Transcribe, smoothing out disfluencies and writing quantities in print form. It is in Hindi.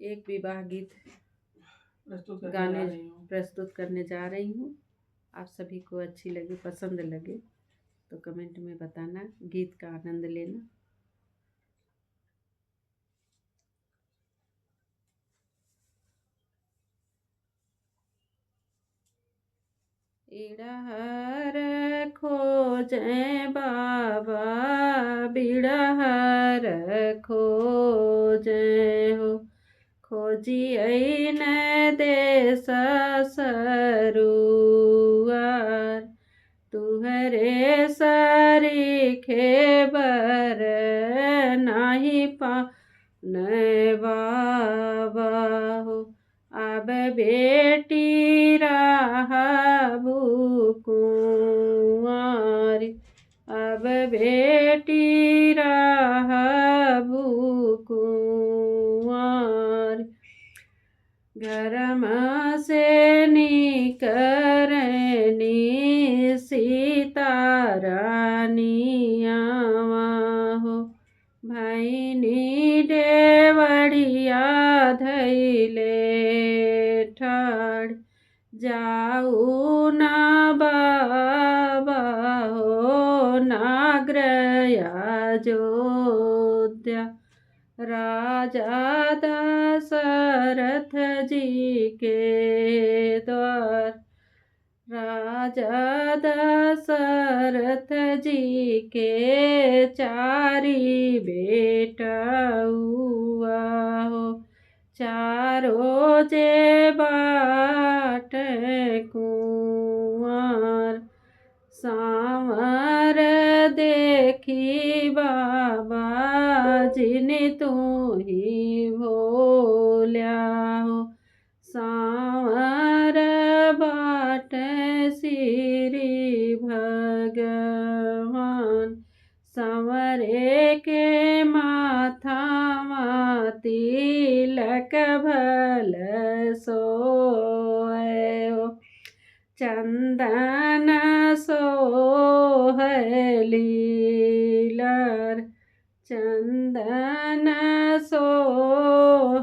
एक विवाह गीत गाने प्रस्तुत करने जा रही हूँ। आप सभी को अच्छी लगे, पसंद लगे तो कमेंट में बताना, गीत का आनंद लेना। इड़हर खोजे बाबा, बिड़हर खोजे हो, खोजिए न देश सरुआर, तुहरे सरीखे बर नाही पान बाबा हो। अब बेटी रहबू कुंवारी, अब बेटी रहबू कुंवारी, घरमा से निकरनी सीता रानियावा हो, भैनी डेवड़िया धैले ठाड़, जाऊ ना बाबा हो नाग्रया जोध्या, राजा दशरथ जी के द्वार, राजा दशरथ जी के चारी बेटा हुआ हो, चारों जे बाट कुंवर, सांवर देखी बाबा जिन तू ही भोल्या हो, सांवर बाट श्री भगवान, संवरे के माथा तिलक भल सोए हो, चंदन सोहलीलर, चंदन सोहली